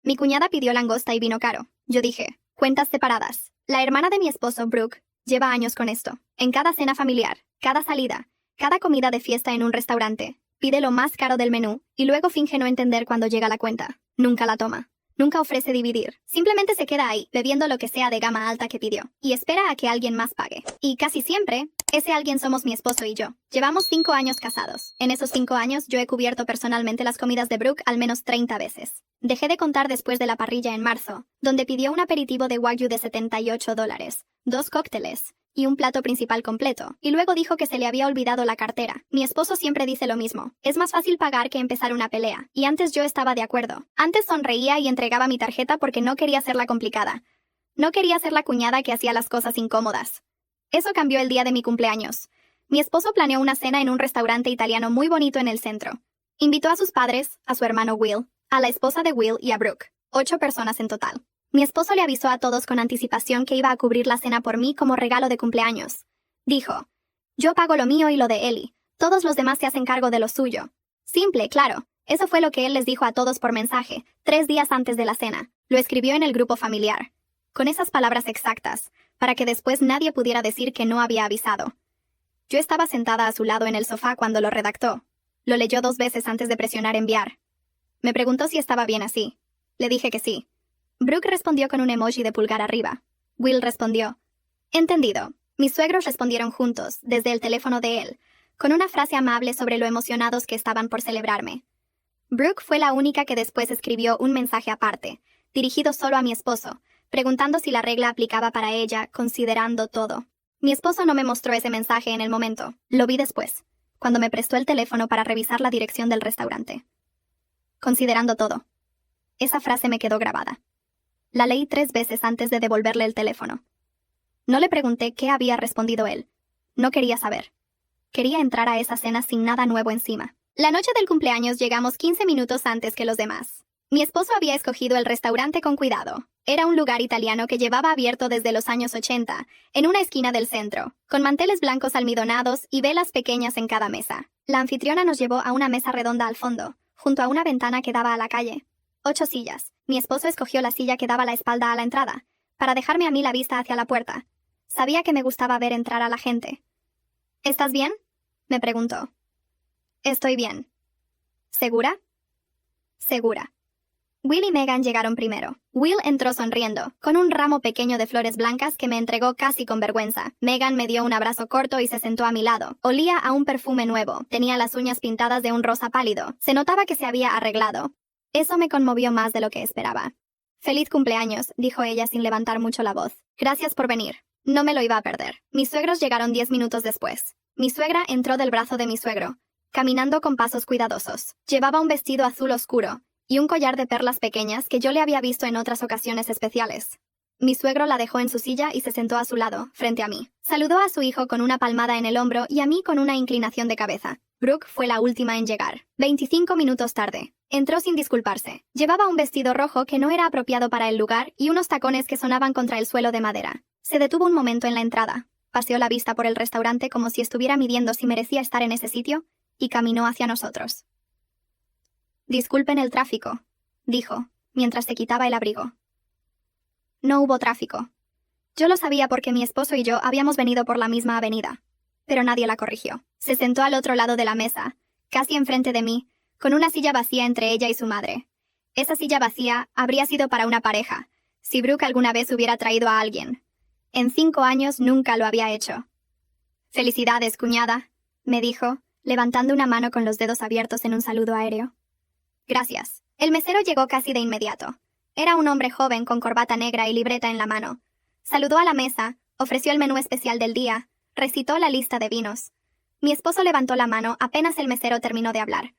Mi cuñada pidió langosta y vino caro. Yo dije, cuentas separadas. La hermana de mi esposo, Brooke, lleva años con esto. En cada cena familiar, cada salida, cada comida de fiesta en un restaurante, pide lo más caro del menú y luego finge no entender cuando llega la cuenta. Nunca la toma. Nunca ofrece dividir. Simplemente se queda ahí, bebiendo lo que sea de gama alta que pidió, y espera a que alguien más pague. Y casi siempre, ese alguien somos mi esposo y yo. Llevamos 5 años casados. En esos 5 años yo he cubierto personalmente las comidas de Brooke al menos 30 veces. Dejé de contar después de la parrilla en marzo, donde pidió un aperitivo de Wagyu de $78, 2 cócteles y un plato principal completo, y luego dijo que se le había olvidado la cartera. Mi esposo siempre dice lo mismo. Es más fácil pagar que empezar una pelea, y antes yo estaba de acuerdo. Antes sonreía y entregaba mi tarjeta porque no quería hacerla complicada. No quería ser la cuñada que hacía las cosas incómodas. Eso cambió el día de mi cumpleaños. Mi esposo planeó una cena en un restaurante italiano muy bonito en el centro. Invitó a sus padres, a su hermano Will, a la esposa de Will y a Brooke. 8 personas en total. Mi esposo le avisó a todos con anticipación que iba a cubrir la cena por mí como regalo de cumpleaños. Dijo, yo pago lo mío y lo de Ellie. Todos los demás se hacen cargo de lo suyo. Simple, claro. Eso fue lo que él les dijo a todos por mensaje, 3 días antes de la cena. Lo escribió en el grupo familiar. Con esas palabras exactas, para que después nadie pudiera decir que no había avisado. Yo estaba sentada a su lado en el sofá cuando lo redactó. Lo leyó 2 veces antes de presionar enviar. Me preguntó si estaba bien así. Le dije que sí. Brooke respondió con un emoji de pulgar arriba. Will respondió, entendido. Mis suegros respondieron juntos, desde el teléfono de él, con una frase amable sobre lo emocionados que estaban por celebrarme. Brooke fue la única que después escribió un mensaje aparte, dirigido solo a mi esposo, preguntando si la regla aplicaba para ella, considerando todo. Mi esposo no me mostró ese mensaje en el momento. Lo vi después, cuando me prestó el teléfono para revisar la dirección del restaurante. Considerando todo. Esa frase me quedó grabada. La leí 3 veces antes de devolverle el teléfono. No le pregunté qué había respondido él. No quería saber. Quería entrar a esa cena sin nada nuevo encima. La noche del cumpleaños llegamos 15 minutos antes que los demás. Mi esposo había escogido el restaurante con cuidado. Era un lugar italiano que llevaba abierto desde los años 80, en una esquina del centro, con manteles blancos almidonados y velas pequeñas en cada mesa. La anfitriona nos llevó a una mesa redonda al fondo, junto a una ventana que daba a la calle. 8 sillas. Mi esposo escogió la silla que daba la espalda a la entrada, para dejarme a mí la vista hacia la puerta. Sabía que me gustaba ver entrar a la gente. ¿Estás bien?, me preguntó. Estoy bien. ¿Segura? Segura. Will y Megan llegaron primero. Will entró sonriendo, con un ramo pequeño de flores blancas que me entregó casi con vergüenza. Megan me dio un abrazo corto y se sentó a mi lado. Olía a un perfume nuevo. Tenía las uñas pintadas de un rosa pálido. Se notaba que se había arreglado. Eso me conmovió más de lo que esperaba. «Feliz cumpleaños», dijo ella sin levantar mucho la voz. «Gracias por venir. No me lo iba a perder». Mis suegros llegaron 10 minutos después. Mi suegra entró del brazo de mi suegro, caminando con pasos cuidadosos. Llevaba un vestido azul oscuro y un collar de perlas pequeñas que yo le había visto en otras ocasiones especiales. Mi suegro la dejó en su silla y se sentó a su lado, frente a mí. Saludó a su hijo con una palmada en el hombro y a mí con una inclinación de cabeza. Brooke fue la última en llegar. 25 minutos tarde. Entró sin disculparse. Llevaba un vestido rojo que no era apropiado para el lugar y unos tacones que sonaban contra el suelo de madera. Se detuvo un momento en la entrada. Paseó la vista por el restaurante como si estuviera midiendo si merecía estar en ese sitio, y caminó hacia nosotros. «Disculpen el tráfico», dijo, mientras se quitaba el abrigo. No hubo tráfico. Yo lo sabía porque mi esposo y yo habíamos venido por la misma avenida. Pero nadie la corrigió. Se sentó al otro lado de la mesa, casi enfrente de mí, con una silla vacía entre ella y su madre. Esa silla vacía habría sido para una pareja, si Brooke alguna vez hubiera traído a alguien. En 5 años nunca lo había hecho. «Felicidades, cuñada», me dijo, levantando una mano con los dedos abiertos en un saludo aéreo. «Gracias». El mesero llegó casi de inmediato. Era un hombre joven con corbata negra y libreta en la mano. Saludó a la mesa, ofreció el menú especial del día, recitó la lista de vinos. Mi esposo levantó la mano apenas el mesero terminó de hablar.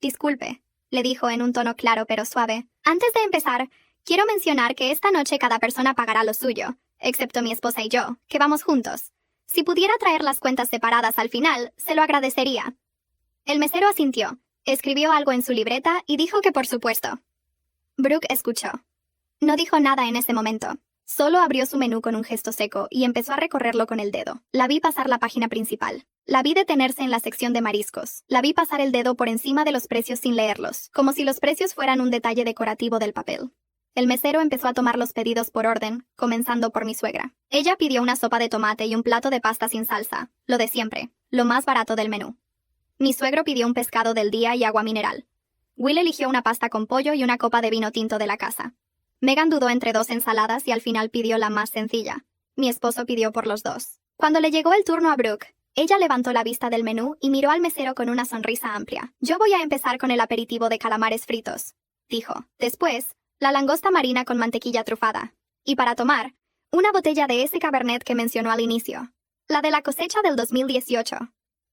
«Disculpe», le dijo en un tono claro pero suave. «Antes de empezar, quiero mencionar que esta noche cada persona pagará lo suyo, excepto mi esposa y yo, que vamos juntos. Si pudiera traer las cuentas separadas al final, se lo agradecería». El mesero asintió, escribió algo en su libreta y dijo que por supuesto. Brooke escuchó. No dijo nada en ese momento. Solo abrió su menú con un gesto seco y empezó a recorrerlo con el dedo. La vi pasar la página principal. La vi detenerse en la sección de mariscos. La vi pasar el dedo por encima de los precios sin leerlos, como si los precios fueran un detalle decorativo del papel. El mesero empezó a tomar los pedidos por orden, comenzando por mi suegra. Ella pidió una sopa de tomate y un plato de pasta sin salsa, lo de siempre, lo más barato del menú. Mi suegro pidió un pescado del día y agua mineral. Will eligió una pasta con pollo y una copa de vino tinto de la casa. Megan dudó entre 2 ensaladas y al final pidió la más sencilla. Mi esposo pidió por los 2. Cuando le llegó el turno a Brooke, ella levantó la vista del menú y miró al mesero con una sonrisa amplia. Yo voy a empezar con el aperitivo de calamares fritos, dijo. Después, la langosta marina con mantequilla trufada. Y para tomar, una botella de ese Cabernet que mencionó al inicio. La de la cosecha del 2018.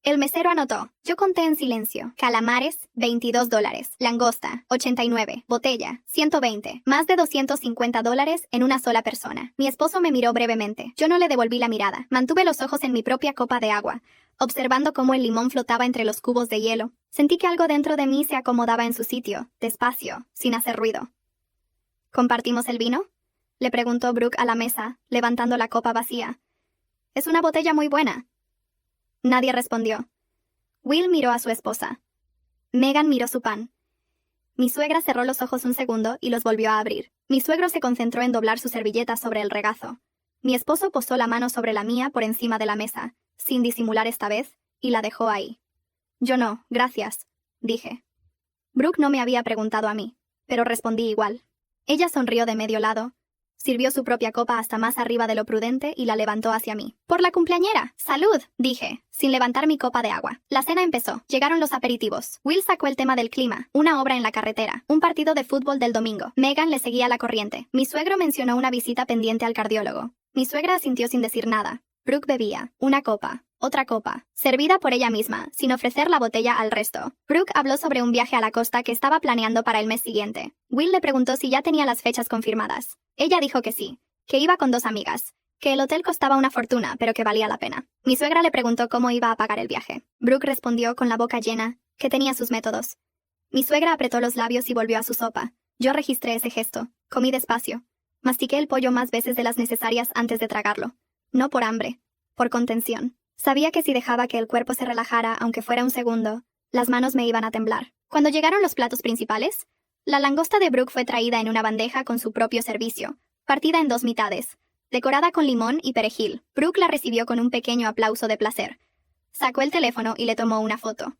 El mesero anotó. Yo conté en silencio. Calamares, $22. Langosta, 89. Botella, 120. Más de $250 en una sola persona. Mi esposo me miró brevemente. Yo no le devolví la mirada. Mantuve los ojos en mi propia copa de agua, observando cómo el limón flotaba entre los cubos de hielo. Sentí que algo dentro de mí se acomodaba en su sitio, despacio, sin hacer ruido. ¿Compartimos el vino?, le preguntó Brooke a la mesa, levantando la copa vacía. Es una botella muy buena. Nadie respondió. Will miró a su esposa. Megan miró su pan. Mi suegra cerró los ojos un segundo y los volvió a abrir. Mi suegro se concentró en doblar su servilleta sobre el regazo. Mi esposo posó la mano sobre la mía por encima de la mesa, sin disimular esta vez, y la dejó ahí. Yo no, gracias, dije. Brooke no me había preguntado a mí, pero respondí igual. Ella sonrió de medio lado, sirvió su propia copa hasta más arriba de lo prudente y la levantó hacia mí. ¡Por la cumpleañera! ¡Salud!, dije, sin levantar mi copa de agua. La cena empezó. Llegaron los aperitivos. Will sacó el tema del clima, una obra en la carretera, un partido de fútbol del domingo. Megan le seguía la corriente. Mi suegro mencionó una visita pendiente al cardiólogo. Mi suegra asintió sin decir nada. Brooke bebía. Una copa. Otra copa, servida por ella misma, sin ofrecer la botella al resto. Brooke habló sobre un viaje a la costa que estaba planeando para el mes siguiente. Will le preguntó si ya tenía las fechas confirmadas. Ella dijo que sí, que iba con 2 amigas, que el hotel costaba una fortuna, pero que valía la pena. Mi suegra le preguntó cómo iba a pagar el viaje. Brooke respondió con la boca llena, que tenía sus métodos. Mi suegra apretó los labios y volvió a su sopa. Yo registré ese gesto. Comí despacio. Mastiqué el pollo más veces de las necesarias antes de tragarlo. No por hambre, por contención. Sabía que si dejaba que el cuerpo se relajara, aunque fuera un segundo, las manos me iban a temblar. Cuando llegaron los platos principales, la langosta de Brooke fue traída en una bandeja con su propio servicio, partida en 2 mitades, decorada con limón y perejil. Brooke la recibió con un pequeño aplauso de placer. Sacó el teléfono y le tomó una foto.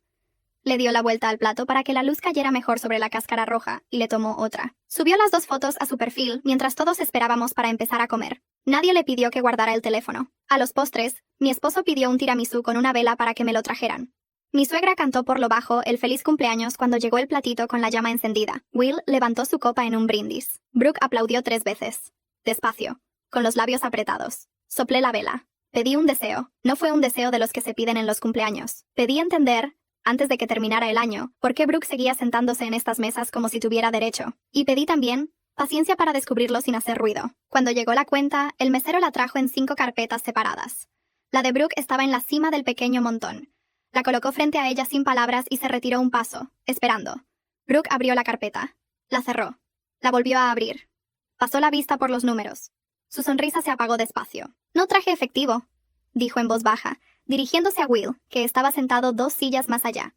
Le dio la vuelta al plato para que la luz cayera mejor sobre la cáscara roja y le tomó otra. Subió las 2 fotos a su perfil mientras todos esperábamos para empezar a comer. Nadie le pidió que guardara el teléfono. A los postres, mi esposo pidió un tiramisú con una vela para que me lo trajeran. Mi suegra cantó por lo bajo el feliz cumpleaños cuando llegó el platito con la llama encendida. Will levantó su copa en un brindis. Brooke aplaudió 3 veces. Despacio, con los labios apretados. Soplé la vela. Pedí un deseo. No fue un deseo de los que se piden en los cumpleaños. Pedí entender, antes de que terminara el año, por qué Brooke seguía sentándose en estas mesas como si tuviera derecho. Y pedí también paciencia para descubrirlo sin hacer ruido. Cuando llegó la cuenta, el mesero la trajo en 5 carpetas separadas. La de Brooke estaba en la cima del pequeño montón. La colocó frente a ella sin palabras y se retiró un paso, esperando. Brooke abrió la carpeta. La cerró. La volvió a abrir. Pasó la vista por los números. Su sonrisa se apagó despacio. No traje efectivo, dijo en voz baja, dirigiéndose a Will, que estaba sentado 2 sillas más allá.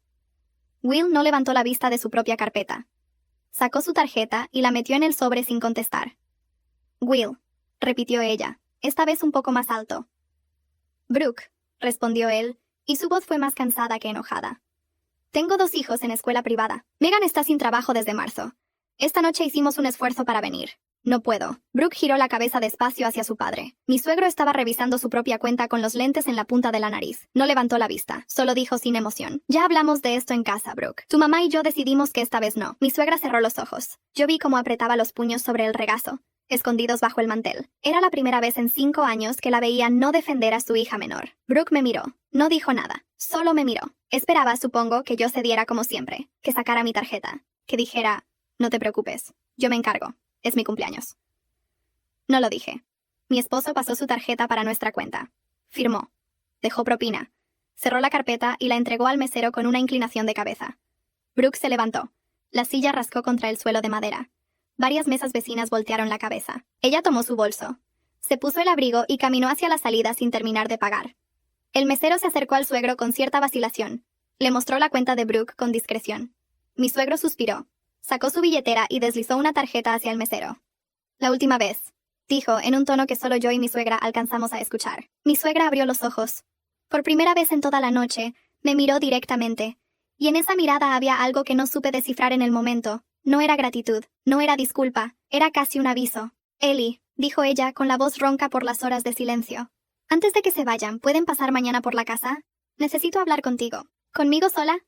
Will no levantó la vista de su propia carpeta. Sacó su tarjeta y la metió en el sobre sin contestar. Will, repitió ella, esta vez un poco más alto. Brooke, respondió él, y su voz fue más cansada que enojada. Tengo 2 hijos en escuela privada. Megan está sin trabajo desde marzo. Esta noche hicimos un esfuerzo para venir. No puedo. Brooke giró la cabeza despacio hacia su padre. Mi suegro estaba revisando su propia cuenta con los lentes en la punta de la nariz. No levantó la vista. Solo dijo sin emoción. Ya hablamos de esto en casa, Brooke. Tu mamá y yo decidimos que esta vez no. Mi suegra cerró los ojos. Yo vi cómo apretaba los puños sobre el regazo, escondidos bajo el mantel. Era la primera vez en 5 años que la veía no defender a su hija menor. Brooke me miró. No dijo nada. Solo me miró. Esperaba, supongo, que yo cediera como siempre. Que sacara mi tarjeta. Que dijera, no te preocupes. Yo me encargo. Es mi cumpleaños. No lo dije. Mi esposo pasó su tarjeta para nuestra cuenta. Firmó. Dejó propina. Cerró la carpeta y la entregó al mesero con una inclinación de cabeza. Brooke se levantó. La silla rascó contra el suelo de madera. Varias mesas vecinas voltearon la cabeza. Ella tomó su bolso. Se puso el abrigo y caminó hacia la salida sin terminar de pagar. El mesero se acercó al suegro con cierta vacilación. Le mostró la cuenta de Brooke con discreción. Mi suegro suspiró. Sacó su billetera y deslizó una tarjeta hacia el mesero. La última vez, dijo en un tono que solo yo y mi suegra alcanzamos a escuchar. Mi suegra abrió los ojos. Por primera vez en toda la noche, me miró directamente. Y en esa mirada había algo que no supe descifrar en el momento. No era gratitud, no era disculpa, era casi un aviso. Ellie, dijo ella con la voz ronca por las horas de silencio. Antes de que se vayan, ¿pueden pasar mañana por la casa? Necesito hablar contigo. ¿Conmigo sola?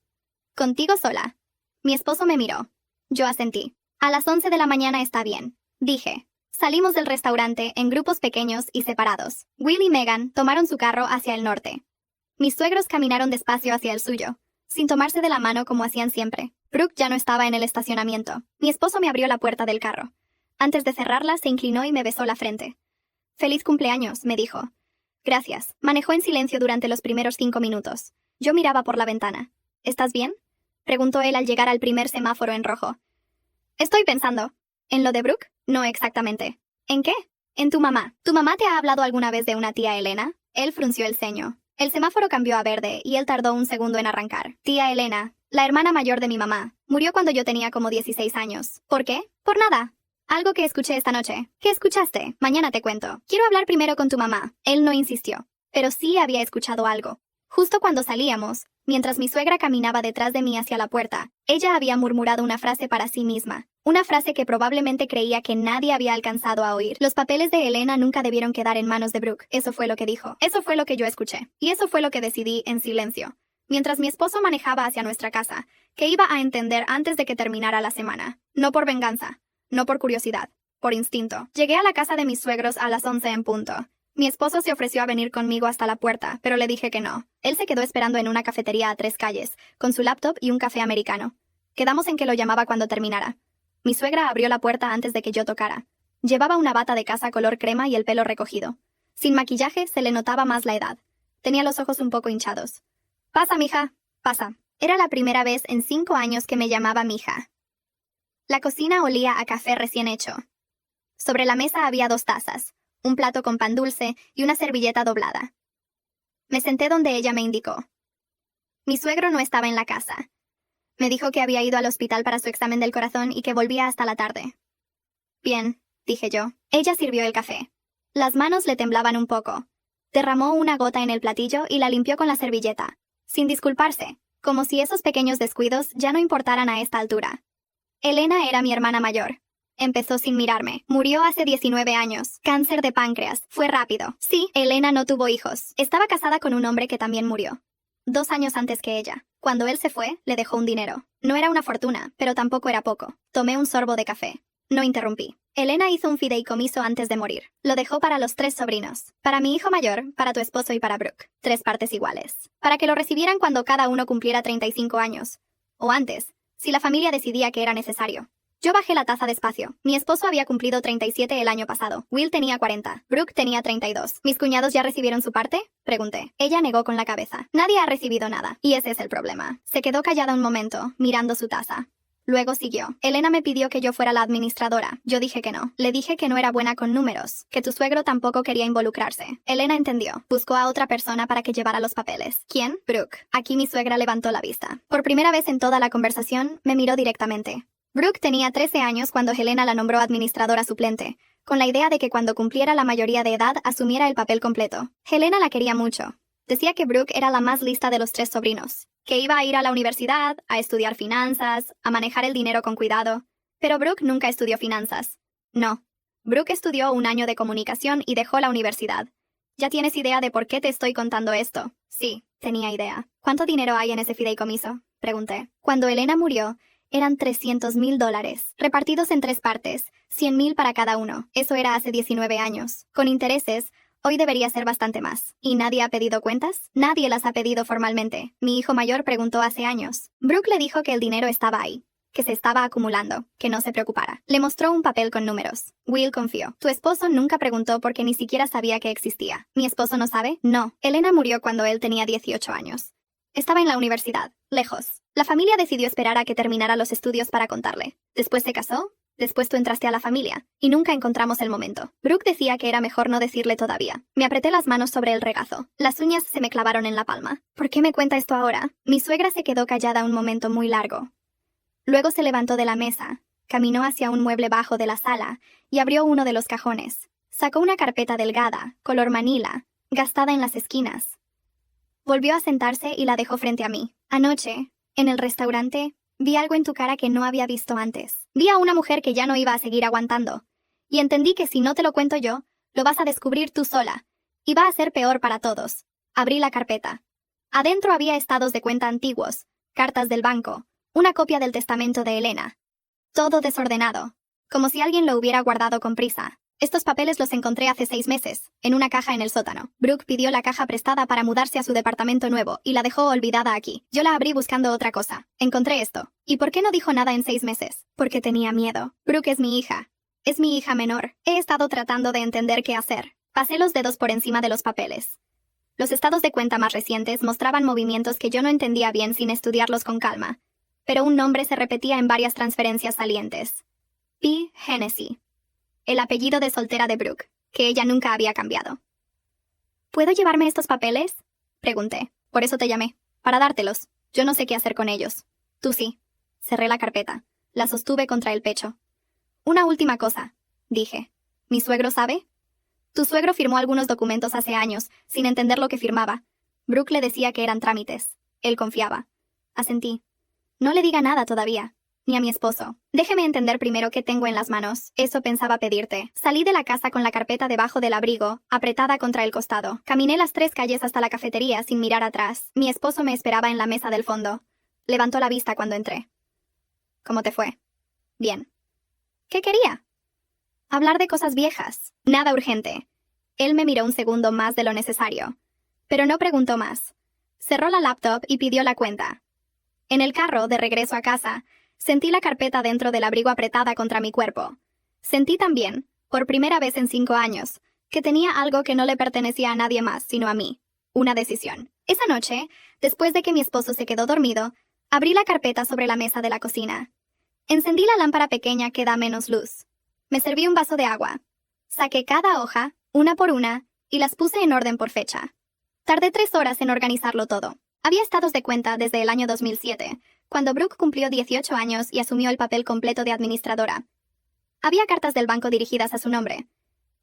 Contigo sola. Mi esposo me miró. Yo asentí. A las 11 de la mañana está bien, dije. Salimos del restaurante en grupos pequeños y separados. Will y Megan tomaron su carro hacia el norte. Mis suegros caminaron despacio hacia el suyo, sin tomarse de la mano como hacían siempre. Brooke ya no estaba en el estacionamiento. Mi esposo me abrió la puerta del carro. Antes de cerrarla, se inclinó y me besó la frente. «Feliz cumpleaños», me dijo. «Gracias». Manejó en silencio durante los primeros 5 minutos. Yo miraba por la ventana. «¿Estás bien?», preguntó él al llegar al primer semáforo en rojo. «Estoy pensando». «¿En lo de Brooke?». «No exactamente». «¿En qué?». «En tu mamá. ¿Tu mamá te ha hablado alguna vez de una tía Elena?». Él frunció el ceño. El semáforo cambió a verde y él tardó un segundo en arrancar. «Tía Elena, la hermana mayor de mi mamá, murió cuando yo tenía como 16 años. ¿Por qué?». «Por nada. Algo que escuché esta noche». «¿Qué escuchaste?». «Mañana te cuento. Quiero hablar primero con tu mamá». Él no insistió, pero sí había escuchado algo. Justo cuando salíamos, mientras mi suegra caminaba detrás de mí hacia la puerta, ella había murmurado una frase para sí misma. Una frase que probablemente creía que nadie había alcanzado a oír. Los papeles de Elena nunca debieron quedar en manos de Brooke. Eso fue lo que dijo. Eso fue lo que yo escuché. Y eso fue lo que decidí en silencio. Mientras mi esposo manejaba hacia nuestra casa, que iba a entender antes de que terminara la semana. No por venganza. No por curiosidad. Por instinto. Llegué a la casa de mis suegros a las 11 en punto. Mi esposo se ofreció a venir conmigo hasta la puerta, pero le dije que no. Él se quedó esperando en una cafetería a 3 calles, con su laptop y un café americano. Quedamos en que lo llamaba cuando terminara. Mi suegra abrió la puerta antes de que yo tocara. Llevaba una bata de casa color crema y el pelo recogido. Sin maquillaje se le notaba más la edad. Tenía los ojos un poco hinchados. «Pasa, mija, pasa». Era la primera vez en 5 años que me llamaba mija. La cocina olía a café recién hecho. Sobre la mesa había 2 tazas, un plato con pan dulce y una servilleta doblada. Me senté donde ella me indicó. Mi suegro no estaba en la casa. Me dijo que había ido al hospital para su examen del corazón y que volvía hasta la tarde. «Bien», dije yo. Ella sirvió el café. Las manos le temblaban un poco. Derramó una gota en el platillo y la limpió con la servilleta, sin disculparse, como si esos pequeños descuidos ya no importaran a esta altura. «Elena era mi hermana mayor». Empezó sin mirarme. «Murió hace 19 años. Cáncer de páncreas. Fue rápido». Sí, Elena no tuvo hijos. Estaba casada con un hombre que también murió. 2 años antes que ella. Cuando él se fue, le dejó un dinero. No era una fortuna, pero tampoco era poco. Tomé un sorbo de café. No interrumpí. Elena hizo un fideicomiso antes de morir. Lo dejó para los 3 sobrinos. Para mi hijo mayor, para tu esposo y para Brooke. 3 partes iguales. Para que lo recibieran cuando cada uno cumpliera 35 años. O antes, si la familia decidía que era necesario. Yo bajé la taza despacio. Mi esposo había cumplido 37 el año pasado. Will tenía 40. Brooke tenía 32. ¿Mis cuñados ya recibieron su parte?, pregunté. Ella negó con la cabeza. Nadie ha recibido nada. Y ese es el problema. Se quedó callada un momento, mirando su taza. Luego siguió. Elena me pidió que yo fuera la administradora. Yo dije que no. Le dije que no era buena con números, que tu suegro tampoco quería involucrarse. Elena entendió. Buscó a otra persona para que llevara los papeles. ¿Quién? Brooke. Aquí mi suegra levantó la vista. Por primera vez en toda la conversación, me miró directamente. Brooke tenía 13 años cuando Helena la nombró administradora suplente, con la idea de que cuando cumpliera la mayoría de edad asumiera el papel completo. Helena la quería mucho. Decía que Brooke era la más lista de los 3 sobrinos, que iba a ir a la universidad, a estudiar finanzas, a manejar el dinero con cuidado. Pero Brooke nunca estudió finanzas. No. Brooke estudió 1 año de comunicación y dejó la universidad. ¿Ya tienes idea de por qué te estoy contando esto? Sí, tenía idea. ¿Cuánto dinero hay en ese fideicomiso?, pregunté. Cuando Helena murió, eran $300,000, repartidos en 3 partes, $100,000 para cada uno. Eso era hace 19 años. Con intereses, hoy debería ser bastante más. ¿Y nadie ha pedido cuentas? Nadie las ha pedido formalmente. Mi hijo mayor preguntó hace años. Brooke le dijo que el dinero estaba ahí, que se estaba acumulando, que no se preocupara. Le mostró un papel con números. Will confió. Tu esposo nunca preguntó porque ni siquiera sabía que existía. ¿Mi esposo no sabe? No. Elena murió cuando él tenía 18 años. Estaba en la universidad, lejos. La familia decidió esperar a que terminara los estudios para contarle. Después se casó Después tú entraste a la familia, y nunca encontramos el momento. Brooke decía que era mejor no decirle todavía. Me apreté las manos sobre el regazo. Las uñas se me clavaron en la palma. ¿Por qué me cuenta esto ahora? Mi suegra se quedó callada un momento muy largo. Luego se levantó de la mesa, caminó hacia un mueble bajo de la sala y abrió uno de los cajones. Sacó una carpeta delgada, color manila, gastada en las esquinas. Volvió a sentarse y la dejó frente a mí. Anoche, en el restaurante, vi algo en tu cara que no había visto antes. Vi a una mujer que ya no iba a seguir aguantando. Y entendí que si no te lo cuento yo, lo vas a descubrir tú sola. Y va a ser peor para todos. Abrí la carpeta. Adentro había estados de cuenta antiguos, cartas del banco, una copia del testamento de Elena. Todo desordenado, como si alguien lo hubiera guardado con prisa. Estos papeles los encontré hace 6 meses, en una caja en el sótano. Brooke pidió la caja prestada para mudarse a su departamento nuevo y la dejó olvidada aquí. Yo la abrí buscando otra cosa. Encontré esto. ¿Y por qué no dijo nada en 6 meses? Porque tenía miedo. Brooke es mi hija. Es mi hija menor. He estado tratando de entender qué hacer. Pasé los dedos por encima de los papeles. Los estados de cuenta más recientes mostraban movimientos que yo no entendía bien sin estudiarlos con calma. Pero un nombre se repetía en varias transferencias salientes. P. Hennessy. El apellido de soltera de Brooke, que ella nunca había cambiado. ¿Puedo llevarme estos papeles? Pregunté. Por eso te llamé. Para dártelos. Yo no sé qué hacer con ellos. Tú sí. Cerré la carpeta. La sostuve contra el pecho. Una última cosa, dije. ¿Mi suegro sabe? Tu suegro firmó algunos documentos hace años, sin entender lo que firmaba. Brooke le decía que eran trámites. Él confiaba. Asentí. No le diga nada todavía. Ni a mi esposo. Déjeme entender primero qué tengo en las manos. Eso pensaba pedirte. Salí de la casa con la carpeta debajo del abrigo, apretada contra el costado. Caminé las 3 calles hasta la cafetería sin mirar atrás. Mi esposo me esperaba en la mesa del fondo. Levantó la vista cuando entré. ¿Cómo te fue? Bien. ¿Qué quería? Hablar de cosas viejas. Nada urgente. Él me miró un segundo más de lo necesario. Pero no preguntó más. Cerró la laptop y pidió la cuenta. En el carro, de regreso a casa, sentí la carpeta dentro del abrigo apretada contra mi cuerpo. Sentí también, por primera vez en 5 años, que tenía algo que no le pertenecía a nadie más sino a mí. Una decisión. Esa noche, después de que mi esposo se quedó dormido, abrí la carpeta sobre la mesa de la cocina. Encendí la lámpara pequeña que da menos luz. Me serví un vaso de agua. Saqué cada hoja, una por una, y las puse en orden por fecha. Tardé 3 horas en organizarlo todo. Había estados de cuenta desde el año 2007, cuando Brooke cumplió 18 años y asumió el papel completo de administradora. Había cartas del banco dirigidas a su nombre.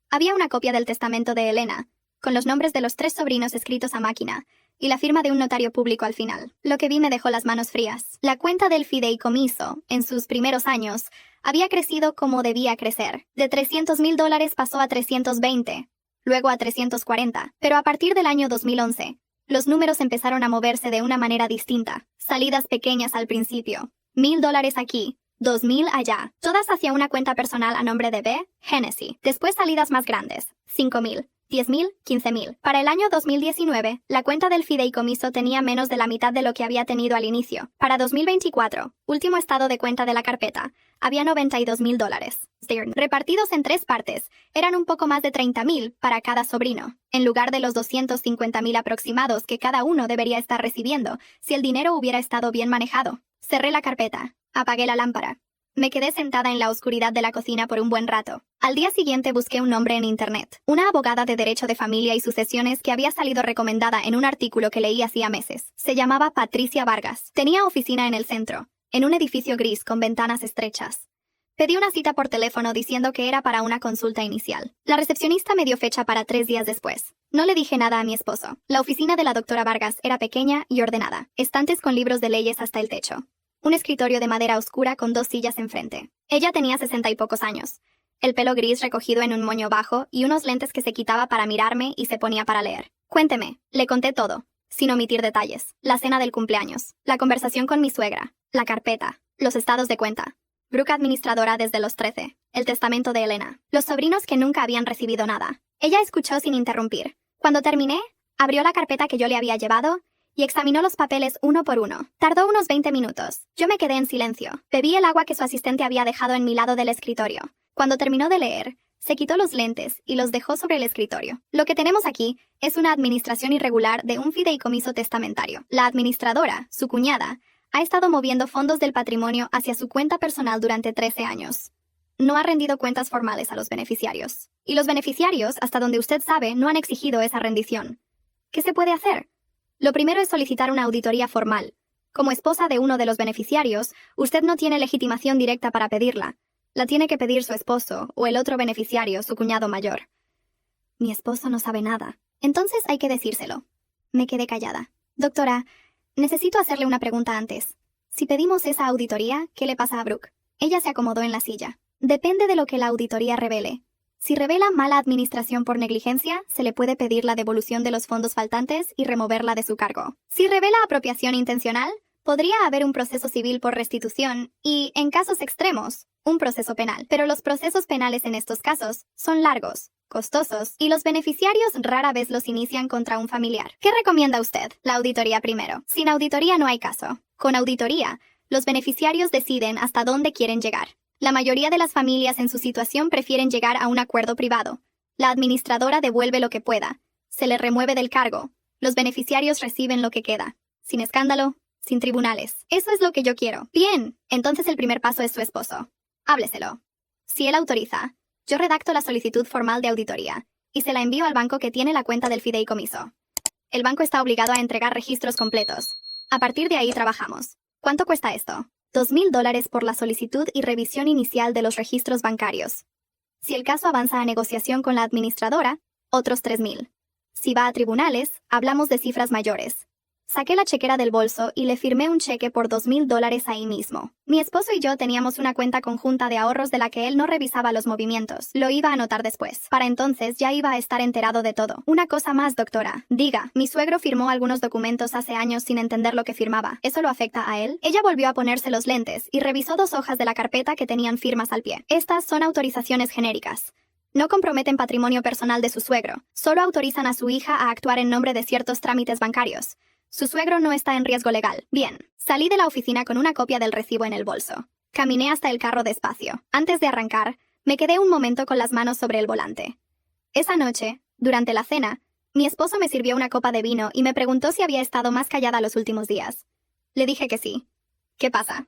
Había una copia del testamento de Elena, con los nombres de los 3 sobrinos escritos a máquina, y la firma de un notario público al final. Lo que vi me dejó las manos frías. La cuenta del fideicomiso, en sus primeros años, había crecido como debía crecer. De $300,000 pasó a 320, luego a 340, pero a partir del año 2011, los números empezaron a moverse de una manera distinta. Salidas pequeñas al principio. $1,000 aquí, 2,000 allá. Todas hacia una cuenta personal a nombre de B. Hennessy. Después salidas más grandes. 5,000, 10,000, 15,000. Para el año 2019, la cuenta del fideicomiso tenía menos de la mitad de lo que había tenido al inicio. Para 2024, último estado de cuenta de la carpeta, había $92,000. Repartidos en 3 partes, eran un poco más de 30,000 para cada sobrino, en lugar de los 250,000 aproximados que cada uno debería estar recibiendo si el dinero hubiera estado bien manejado. Cerré la carpeta, apagué la lámpara. Me quedé sentada en la oscuridad de la cocina por un buen rato. Al día siguiente busqué un nombre en internet. Una abogada de derecho de familia y sucesiones que había salido recomendada en un artículo que leí hacía meses. Se llamaba Patricia Vargas. Tenía oficina en el centro, en un edificio gris con ventanas estrechas. Pedí una cita por teléfono diciendo que era para una consulta inicial. La recepcionista me dio fecha para 3 días después. No le dije nada a mi esposo. La oficina de la doctora Vargas era pequeña y ordenada. Estantes con libros de leyes hasta el techo. Un escritorio de madera oscura con 2 sillas enfrente. Ella tenía 60 y pocos años. El pelo gris recogido en un moño bajo y unos lentes que se quitaba para mirarme y se ponía para leer. Cuénteme, le conté todo, sin omitir detalles. La cena del cumpleaños, la conversación con mi suegra, la carpeta, los estados de cuenta. Brooke administradora desde los 13, el testamento de Elena, los sobrinos que nunca habían recibido nada. Ella escuchó sin interrumpir. Cuando terminé, abrió la carpeta que yo le había llevado y examinó los papeles uno por uno. Tardó unos 20 minutos. Yo me quedé en silencio. Bebí el agua que su asistente había dejado en mi lado del escritorio. Cuando terminó de leer, se quitó los lentes y los dejó sobre el escritorio. Lo que tenemos aquí es una administración irregular de un fideicomiso testamentario. La administradora, su cuñada, ha estado moviendo fondos del patrimonio hacia su cuenta personal durante 13 años. no ha rendido cuentas formales a los beneficiarios. Y los beneficiarios, hasta donde usted sabe, no han exigido esa rendición. ¿Qué se puede hacer? Lo primero es solicitar una auditoría formal. Como esposa de uno de los beneficiarios, usted no tiene legitimación directa para pedirla. La tiene que pedir su esposo o el otro beneficiario, su cuñado mayor. Mi esposo no sabe nada. Entonces hay que decírselo. Me quedé callada. Doctora, necesito hacerle una pregunta antes. Si pedimos esa auditoría, ¿qué le pasa a Brooke? Ella se acomodó en la silla. Depende de lo que la auditoría revele. Si revela mala administración por negligencia, se le puede pedir la devolución de los fondos faltantes y removerla de su cargo. Si revela apropiación intencional, podría haber un proceso civil por restitución y, en casos extremos, un proceso penal. Pero los procesos penales en estos casos son largos, costosos, y los beneficiarios rara vez los inician contra un familiar. ¿Qué recomienda usted? La auditoría primero. Sin auditoría no hay caso. Con auditoría, los beneficiarios deciden hasta dónde quieren llegar. La mayoría de las familias en su situación prefieren llegar a un acuerdo privado. La administradora devuelve lo que pueda. Se le remueve del cargo. Los beneficiarios reciben lo que queda. Sin escándalo, sin tribunales. Eso es lo que yo quiero. Bien, entonces el primer paso es su esposo. Hábleselo. Si él autoriza, yo redacto la solicitud formal de auditoría y se la envío al banco que tiene la cuenta del fideicomiso. El banco está obligado a entregar registros completos. A partir de ahí trabajamos. ¿Cuánto cuesta esto? $2,000 por la solicitud y revisión inicial de los registros bancarios. Si el caso avanza a negociación con la administradora, otros $3,000. Si va a tribunales, hablamos de cifras mayores. Saqué la chequera del bolso y le firmé un cheque por $2,000 ahí mismo. Mi esposo y yo teníamos una cuenta conjunta de ahorros de la que él no revisaba los movimientos. Lo iba a anotar después. Para entonces ya iba a estar enterado de todo. Una cosa más, doctora. Diga, mi suegro firmó algunos documentos hace años sin entender lo que firmaba. ¿Eso lo afecta a él? Ella volvió a ponerse los lentes y revisó 2 hojas de la carpeta que tenían firmas al pie. Estas son autorizaciones genéricas. No comprometen patrimonio personal de su suegro. Solo autorizan a su hija a actuar en nombre de ciertos trámites bancarios. Su suegro no está en riesgo legal. Bien, salí de la oficina con una copia del recibo en el bolso. Caminé hasta el carro despacio. Antes de arrancar, me quedé un momento con las manos sobre el volante. Esa noche, durante la cena, mi esposo me sirvió una copa de vino y me preguntó si había estado más callada los últimos días. Le dije que sí. ¿Qué pasa?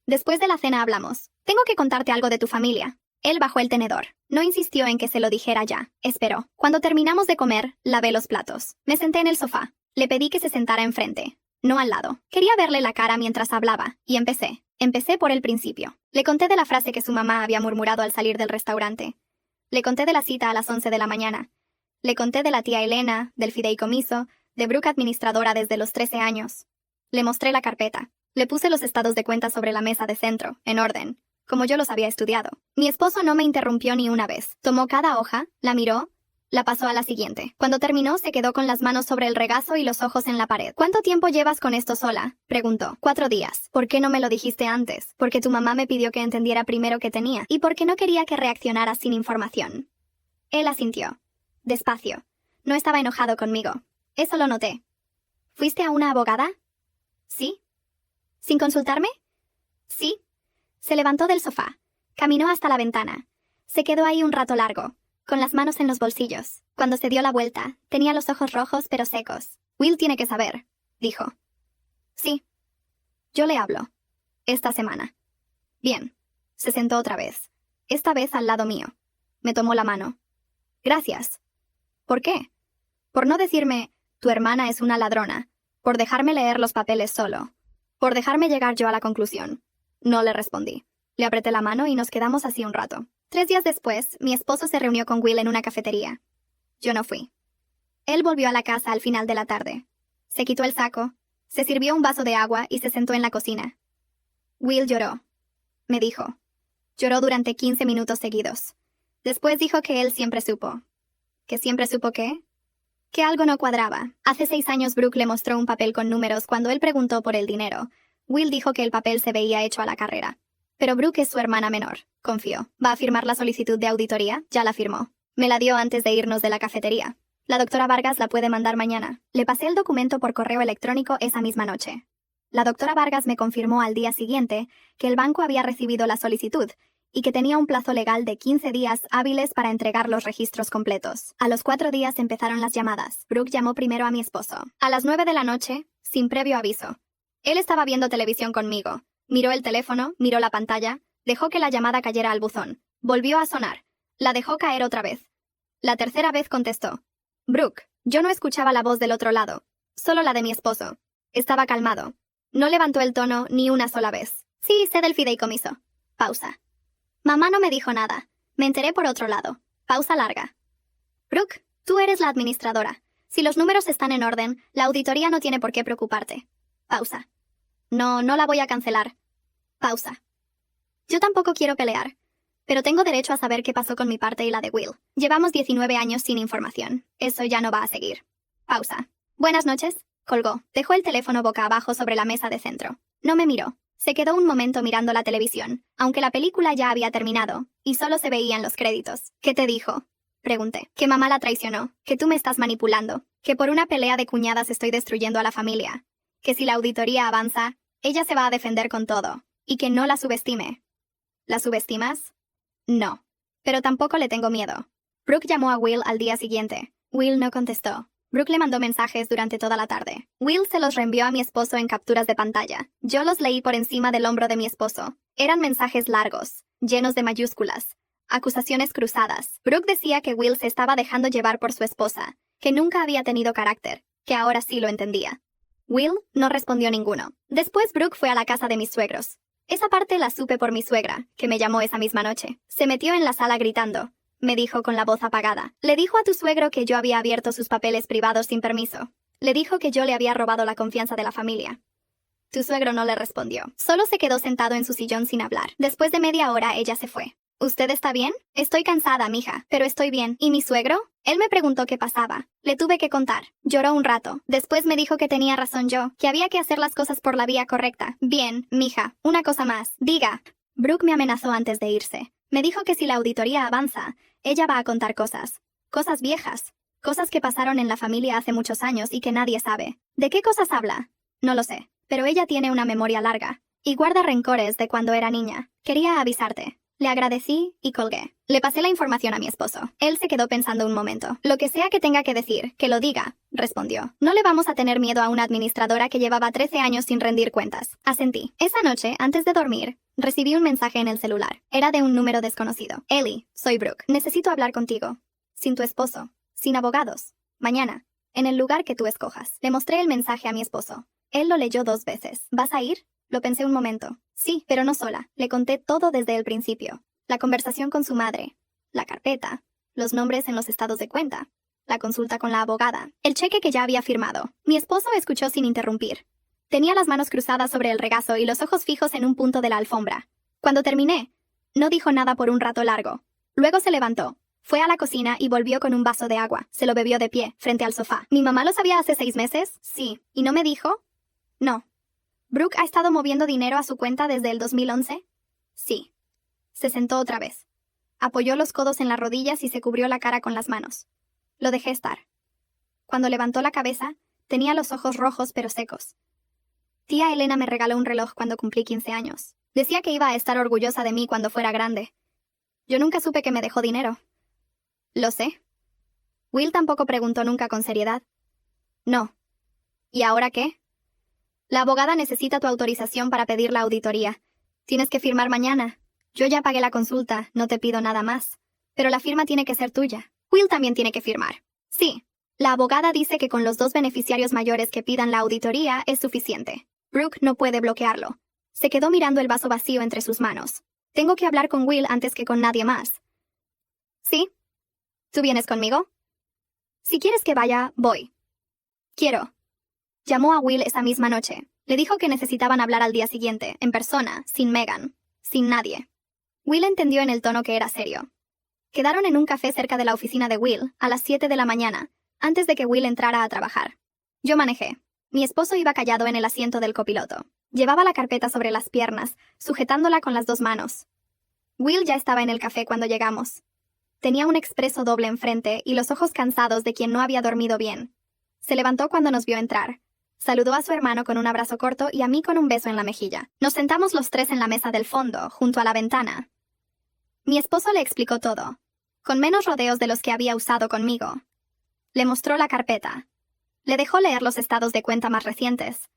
Después de la cena hablamos. Tengo que contarte algo de tu familia. Él bajó el tenedor. No insistió en que se lo dijera ya. Esperó. Cuando terminamos de comer, lavé los platos. Me senté en el sofá. Le pedí que se sentara enfrente, no al lado. Quería verle la cara mientras hablaba, y empecé. Empecé por el principio. Le conté de la frase que su mamá había murmurado al salir del restaurante. Le conté de la cita a las 11 de la mañana. Le conté de la tía Elena, del fideicomiso, de Brooke administradora desde los 13 años. Le mostré la carpeta. Le puse los estados de cuenta sobre la mesa de centro, en orden, como yo los había estudiado. Mi esposo no me interrumpió ni una vez. Tomó cada hoja, la miró, la pasó a la siguiente. Cuando terminó, se quedó con las manos sobre el regazo y los ojos en la pared. ¿Cuánto tiempo llevas con esto sola? Preguntó. 4 días. ¿Por qué no me lo dijiste antes? Porque tu mamá me pidió que entendiera primero qué tenía. Y porque no quería que reaccionara sin información. Él asintió. Despacio. No estaba enojado conmigo. Eso lo noté. ¿Fuiste a una abogada? Sí. ¿Sin consultarme? Sí. Se levantó del sofá. Caminó hasta la ventana. Se quedó ahí un rato largo, con las manos en los bolsillos. Cuando se dio la vuelta, tenía los ojos rojos pero secos. Will tiene que saber, dijo. Sí. Yo le hablo. Esta semana. Bien. Se sentó otra vez. Esta vez al lado mío. Me tomó la mano. Gracias. ¿Por qué? Por no decirme, tu hermana es una ladrona. Por dejarme leer los papeles solo. Por dejarme llegar yo a la conclusión. No le respondí. Le apreté la mano y nos quedamos así un rato. 3 días después, mi esposo se reunió con Will en una cafetería. Yo no fui. Él volvió a la casa al final de la tarde. Se quitó el saco, se sirvió un vaso de agua y se sentó en la cocina. Will lloró. Me dijo. Lloró durante 15 minutos seguidos. Después dijo que él siempre supo. ¿Que siempre supo qué? Que algo no cuadraba. Hace 6 años Brooke le mostró un papel con números cuando él preguntó por el dinero. Will dijo que el papel se veía hecho a la carrera. Pero Brooke es su hermana menor. Confió. ¿Va a firmar la solicitud de auditoría? Ya la firmó. Me la dio antes de irnos de la cafetería. La doctora Vargas la puede mandar mañana. Le pasé el documento por correo electrónico esa misma noche. La doctora Vargas me confirmó al día siguiente que el banco había recibido la solicitud y que tenía un plazo legal de 15 días hábiles para entregar los registros completos. A los 4 días empezaron las llamadas. Brooke llamó primero a mi esposo. A las 9 de la noche, sin previo aviso. Él estaba viendo televisión conmigo. Miró el teléfono, miró la pantalla, dejó que la llamada cayera al buzón. Volvió a sonar. La dejó caer otra vez. La tercera vez contestó. Brooke, yo no escuchaba la voz del otro lado, solo la de mi esposo. Estaba calmado. No levantó el tono ni una sola vez. Sí, sé del fideicomiso. Pausa. Mamá no me dijo nada. Me enteré por otro lado. Pausa larga. Brooke, tú eres la administradora. Si los números están en orden, la auditoría no tiene por qué preocuparte. Pausa. No la voy a cancelar. Pausa. Yo tampoco quiero pelear, pero tengo derecho a saber qué pasó con mi parte y la de Will. Llevamos 19 años sin información. Eso ya no va a seguir. Pausa. Buenas noches. Colgó. Dejó el teléfono boca abajo sobre la mesa de centro. No me miró. Se quedó un momento mirando la televisión, aunque la película ya había terminado, y solo se veían los créditos. ¿Qué te dijo? Pregunté. Que mamá la traicionó, que tú me estás manipulando, que por una pelea de cuñadas estoy destruyendo a la familia, que si la auditoría avanza, ella se va a defender con todo, y que no la subestime. ¿La subestimas? No. Pero tampoco le tengo miedo. Brooke llamó a Will al día siguiente. Will no contestó. Brooke le mandó mensajes durante toda la tarde. Will se los reenvió a mi esposo en capturas de pantalla. Yo los leí por encima del hombro de mi esposo. Eran mensajes largos, llenos de mayúsculas, acusaciones cruzadas. Brooke decía que Will se estaba dejando llevar por su esposa, que nunca había tenido carácter, que ahora sí lo entendía. Will no respondió ninguno. Después Brooke fue a la casa de mis suegros. Esa parte la supe por mi suegra, que me llamó esa misma noche. Se metió en la sala gritando. Me dijo con la voz apagada. Le dijo a tu suegro que yo había abierto sus papeles privados sin permiso. Le dijo que yo le había robado la confianza de la familia. Tu suegro no le respondió. Solo se quedó sentado en su sillón sin hablar. Después de media hora ella se fue. ¿Usted está bien? Estoy cansada, mija, pero estoy bien. ¿Y mi suegro? Él me preguntó qué pasaba. Le tuve que contar. Lloró un rato. Después me dijo que tenía razón yo, que había que hacer las cosas por la vía correcta. Bien, mija, una cosa más. Diga. Brooke me amenazó antes de irse. Me dijo que si la auditoría avanza, ella va a contar cosas. Cosas viejas. Cosas que pasaron en la familia hace muchos años y que nadie sabe. ¿De qué cosas habla? No lo sé. Pero ella tiene una memoria larga. Y guarda rencores de cuando era niña. Quería avisarte. Le agradecí y colgué. Le pasé la información a mi esposo. Él se quedó pensando un momento. Lo que sea que tenga que decir, que lo diga, respondió. No le vamos a tener miedo a una administradora que llevaba 13 años sin rendir cuentas. Asentí. Esa noche, antes de dormir, recibí un mensaje en el celular. Era de un número desconocido. Ellie, soy Brooke. Necesito hablar contigo. Sin tu esposo. Sin abogados. Mañana. En el lugar que tú escojas. Le mostré el mensaje a mi esposo. Él lo leyó 2 veces. ¿Vas a ir? Lo pensé un momento. Sí, pero no sola. Le conté todo desde el principio. La conversación con su madre. La carpeta. Los nombres en los estados de cuenta. La consulta con la abogada. El cheque que ya había firmado. Mi esposo escuchó sin interrumpir. Tenía las manos cruzadas sobre el regazo y los ojos fijos en un punto de la alfombra. Cuando terminé, no dijo nada por un rato largo. Luego se levantó. Fue a la cocina y volvió con un vaso de agua. Se lo bebió de pie, frente al sofá. ¿Mi mamá lo sabía hace 6 meses? Sí. ¿Y no me dijo? No. ¿Brooke ha estado moviendo dinero a su cuenta desde el 2011? Sí. Se sentó otra vez. Apoyó los codos en las rodillas y se cubrió la cara con las manos. Lo dejé estar. Cuando levantó la cabeza, tenía los ojos rojos pero secos. Tía Elena me regaló un reloj cuando cumplí 15 años. Decía que iba a estar orgullosa de mí cuando fuera grande. Yo nunca supe que me dejó dinero. Lo sé. Will tampoco preguntó nunca con seriedad. No. ¿Y ahora qué? La abogada necesita tu autorización para pedir la auditoría. Tienes que firmar mañana. Yo ya pagué la consulta, no te pido nada más. Pero la firma tiene que ser tuya. Will también tiene que firmar. Sí. La abogada dice que con los 2 beneficiarios mayores que pidan la auditoría es suficiente. Brooke no puede bloquearlo. Se quedó mirando el vaso vacío entre sus manos. Tengo que hablar con Will antes que con nadie más. ¿Sí? ¿Tú vienes conmigo? Si quieres que vaya, voy. Quiero. Llamó a Will esa misma noche. Le dijo que necesitaban hablar al día siguiente, en persona, sin Megan, sin nadie. Will entendió en el tono que era serio. Quedaron en un café cerca de la oficina de Will, a las 7 de la mañana, antes de que Will entrara a trabajar. Yo manejé. Mi esposo iba callado en el asiento del copiloto. Llevaba la carpeta sobre las piernas, sujetándola con las 2 manos. Will ya estaba en el café cuando llegamos. Tenía un expreso doble enfrente y los ojos cansados de quien no había dormido bien. Se levantó cuando nos vio entrar. Saludó a su hermano con un abrazo corto y a mí con un beso en la mejilla. Nos sentamos los 3 en la mesa del fondo, junto a la ventana. Mi esposo le explicó todo, con menos rodeos de los que había usado conmigo. Le mostró la carpeta. Le dejó leer los estados de cuenta más recientes.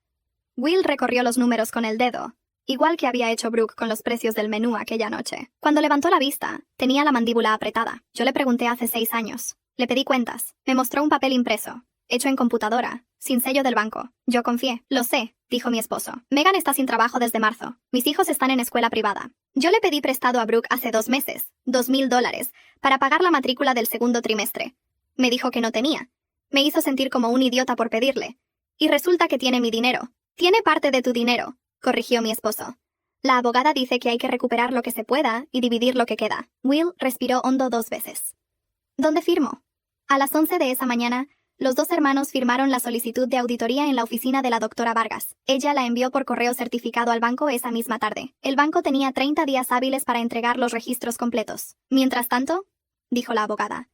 Will recorrió los números con el dedo. igual que había hecho Brooke con los precios del menú aquella noche. Cuando levantó la vista, tenía la mandíbula apretada. Yo le pregunté hace 6 años. Le pedí cuentas. Me mostró un papel impreso, hecho en computadora, sin sello del banco. Yo confié. Lo sé, dijo mi esposo. Megan está sin trabajo desde marzo. Mis hijos están en escuela privada. Yo le pedí prestado a Brooke hace 2 meses, $2,000, para pagar la matrícula del segundo trimestre. Me dijo que no tenía. Me hizo sentir como un idiota por pedirle. Y resulta que tiene mi dinero. Tiene parte de tu dinero, corrigió mi esposo. La abogada dice que hay que recuperar lo que se pueda y dividir lo que queda. Will respiró hondo 2 veces. ¿Dónde firmo? A las 11 de esa mañana, los 2 hermanos firmaron la solicitud de auditoría en la oficina de la doctora Vargas. Ella la envió por correo certificado al banco esa misma tarde. El banco tenía 30 días hábiles para entregar los registros completos. Mientras tanto, dijo la abogada,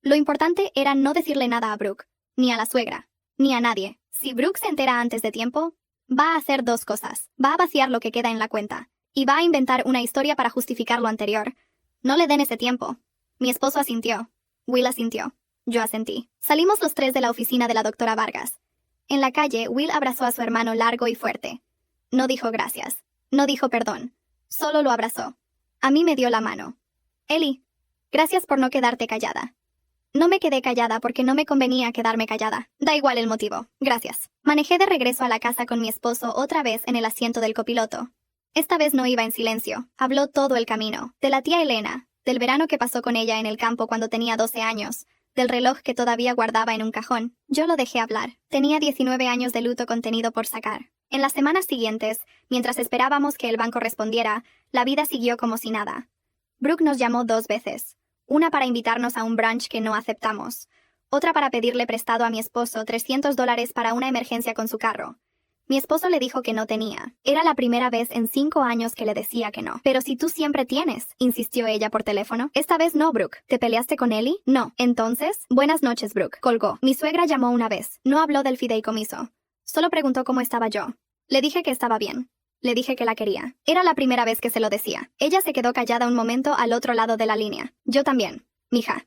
lo importante era no decirle nada a Brooke, ni a la suegra, ni a nadie. Si Brooke se entera antes de tiempo, va a hacer 2 cosas. Va a vaciar lo que queda en la cuenta, y va a inventar una historia para justificar lo anterior. No le den ese tiempo. Mi esposo asintió. Will asintió. Yo asentí. Salimos los 3 de la oficina de la doctora Vargas. En la calle, Will abrazó a su hermano largo y fuerte. No dijo gracias. No dijo perdón. Solo lo abrazó. A mí me dio la mano. Ellie, gracias por no quedarte callada. No me quedé callada porque no me convenía quedarme callada. Da igual el motivo. Gracias. Manejé de regreso a la casa con mi esposo otra vez en el asiento del copiloto. Esta vez no iba en silencio. Habló todo el camino. De la tía Elena, del verano que pasó con ella en el campo cuando tenía 12 años, del reloj que todavía guardaba en un cajón. Yo lo dejé hablar. Tenía 19 años de luto contenido por sacar. En las semanas siguientes, mientras esperábamos que el banco respondiera, la vida siguió como si nada. Brooke nos llamó 2 veces. Una para invitarnos a un brunch que no aceptamos. Otra para pedirle prestado a mi esposo $300 para una emergencia con su carro. Mi esposo le dijo que no tenía. Era la primera vez en 5 años que le decía que no. Pero si tú siempre tienes, insistió ella por teléfono. Esta vez no, Brooke. ¿Te peleaste con Ellie? No. Entonces, buenas noches, Brooke. Colgó. Mi suegra llamó una vez. No habló del fideicomiso. Solo preguntó cómo estaba yo. Le dije que estaba bien. Le dije que la quería. Era la primera vez que se lo decía. Ella se quedó callada un momento al otro lado de la línea. Yo también, mija.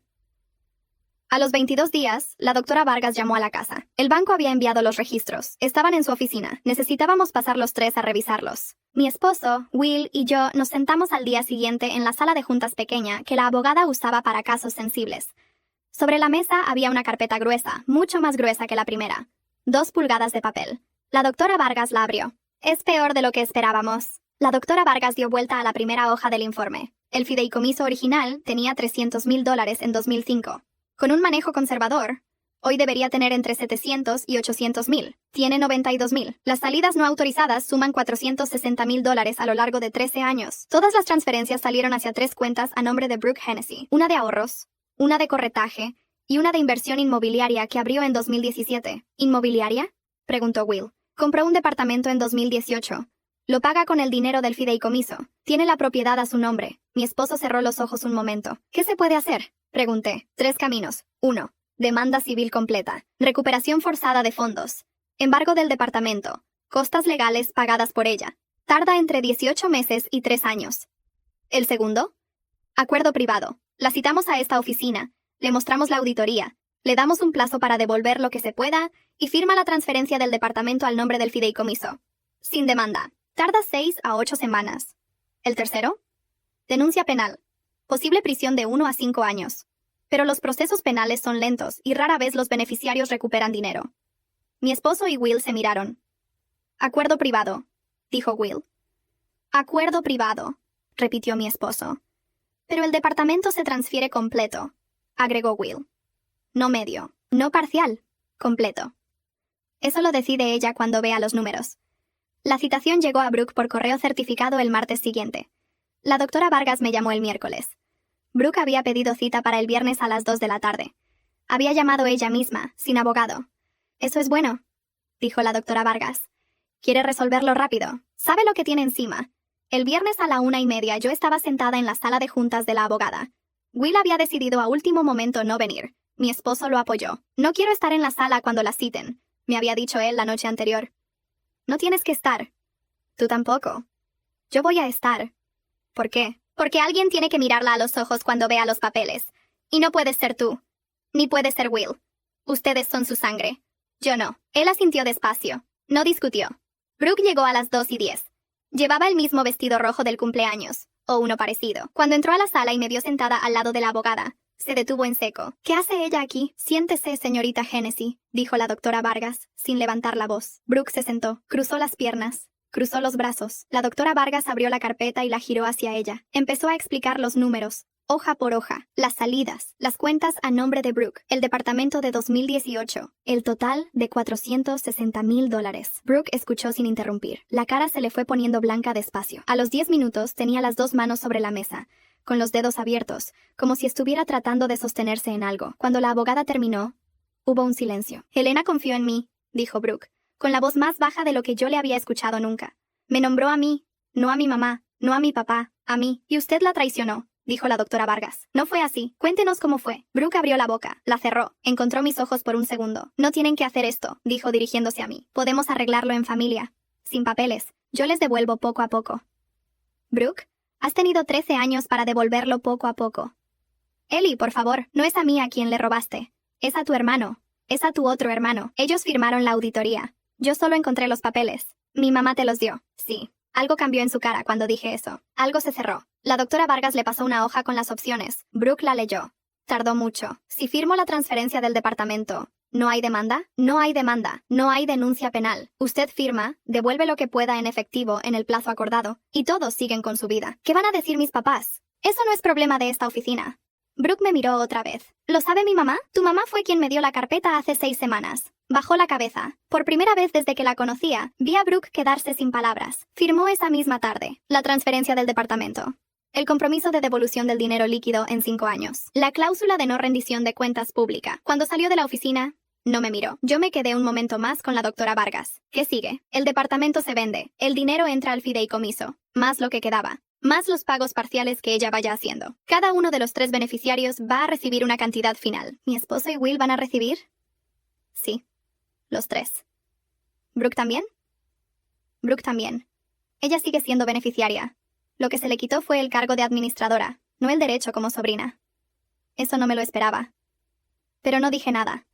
A los 22 días, la doctora Vargas llamó a la casa. El banco había enviado los registros. Estaban en su oficina. Necesitábamos pasar los 3 a revisarlos. Mi esposo, Will y yo nos sentamos al día siguiente en la sala de juntas pequeña que la abogada usaba para casos sensibles. Sobre la mesa había una carpeta gruesa, mucho más gruesa que la primera. 2 pulgadas de papel. La doctora Vargas la abrió. Es peor de lo que esperábamos. La doctora Vargas dio vuelta a la primera hoja del informe. El fideicomiso original tenía $300,000 en 2005. Con un manejo conservador, hoy debería tener entre 700 y 800,000. Tiene 92,000. Las salidas no autorizadas suman $460,000 a lo largo de 13 años. Todas las transferencias salieron hacia 3 cuentas a nombre de Brooke Hennessy. Una de ahorros, una de corretaje y una de inversión inmobiliaria que abrió en 2017. ¿Inmobiliaria?, preguntó Will. Compró un departamento en 2018. Lo paga con el dinero del fideicomiso. Tiene la propiedad a su nombre. Mi esposo cerró los ojos un momento. ¿Qué se puede hacer?, pregunté. 3 caminos. 1. Demanda civil completa. Recuperación forzada de fondos. Embargo del departamento. Costas legales pagadas por ella. Tarda entre 18 meses y 3 años. ¿El segundo? Acuerdo privado. La citamos a esta oficina. Le mostramos la auditoría. Le damos un plazo para devolver lo que se pueda y firma la transferencia del departamento al nombre del fideicomiso. Sin demanda. Tarda 6 a 8 semanas. ¿El tercero? Denuncia penal. Posible prisión de 1 a 5 años. Pero los procesos penales son lentos y rara vez los beneficiarios recuperan dinero. Mi esposo y Will se miraron. Acuerdo privado, dijo Will. Acuerdo privado, repitió mi esposo. Pero el departamento se transfiere completo, agregó Will. No medio, no parcial, completo. Eso lo decide ella cuando vea los números. La citación llegó a Brooke por correo certificado el martes siguiente. La doctora Vargas me llamó el miércoles. Brooke había pedido cita para el viernes a las 2 de la tarde. Había llamado ella misma, sin abogado. Eso es bueno, dijo la doctora Vargas. Quiere resolverlo rápido. Sabe lo que tiene encima. El viernes a la 1:30 yo estaba sentada en la sala de juntas de la abogada. Will había decidido a último momento no venir. Mi esposo lo apoyó. No quiero estar en la sala cuando la citen, me había dicho él la noche anterior. No tienes que estar. Tú tampoco. Yo voy a estar. ¿Por qué? Porque alguien tiene que mirarla a los ojos cuando vea los papeles. Y no puedes ser tú. Ni puede ser Will. Ustedes son su sangre. Yo no. Él asintió despacio. No discutió. Brooke llegó a las 2:10. Llevaba el mismo vestido rojo del cumpleaños, o uno parecido. Cuando entró a la sala y me vio sentada al lado de la abogada, se detuvo en seco. ¿Qué hace ella aquí? Siéntese, señorita Hennessy, dijo la doctora Vargas, sin levantar la voz. Brooke se sentó, cruzó las piernas, cruzó los brazos. La doctora Vargas abrió la carpeta y la giró hacia ella. Empezó a explicar los números, hoja por hoja, las salidas, las cuentas a nombre de Brooke, el departamento de 2018, el total de $460,000. Brooke escuchó sin interrumpir. La cara se le fue poniendo blanca despacio. A los 10 minutos tenía las dos manos sobre la mesa, con los dedos abiertos, como si estuviera tratando de sostenerse en algo. Cuando la abogada terminó, hubo un silencio. Helena confió en mí, dijo Brooke, con la voz más baja de lo que yo le había escuchado nunca. Me nombró a mí, no a mi mamá, no a mi papá, a mí. Y usted la traicionó, dijo la doctora Vargas. No fue así. Cuéntenos cómo fue. Brooke abrió la boca, la cerró, encontró mis ojos por un segundo. No tienen que hacer esto, dijo dirigiéndose a mí. Podemos arreglarlo en familia. Sin papeles. Yo les devuelvo poco a poco. Brooke, has tenido 13 años para devolverlo poco a poco. Ellie, por favor, no es a mí a quien le robaste. Es a tu hermano. Es a tu otro hermano. Ellos firmaron la auditoría. Yo solo encontré los papeles. Mi mamá te los dio. Sí. Algo cambió en su cara cuando dije eso. Algo se cerró. La doctora Vargas le pasó una hoja con las opciones. Brooke la leyó. Tardó mucho. Si firmo la transferencia del departamento, ¿no hay demanda? No hay demanda. No hay denuncia penal. Usted firma, devuelve lo que pueda en efectivo en el plazo acordado, y todos siguen con su vida. ¿Qué van a decir mis papás? Eso no es problema de esta oficina. Brooke me miró otra vez. ¿Lo sabe mi mamá? Tu mamá fue quien me dio la carpeta hace 6 semanas. Bajó la cabeza. Por primera vez desde que la conocía, vi a Brooke quedarse sin palabras. Firmó esa misma tarde la transferencia del departamento, el compromiso de devolución del dinero líquido en 5 años, la cláusula de no rendición de cuentas pública. Cuando salió de la oficina, no me miró. Yo me quedé un momento más con la doctora Vargas. ¿Qué sigue? El departamento se vende. El dinero entra al fideicomiso. Más lo que quedaba. Más los pagos parciales que ella vaya haciendo. Cada uno de los 3 beneficiarios va a recibir una cantidad final. ¿Mi esposo y Will van a recibir? Sí. Los 3. ¿Brooke también? Brooke también. Ella sigue siendo beneficiaria. Lo que se le quitó fue el cargo de administradora, no el derecho como sobrina. Eso no me lo esperaba. Pero no dije nada.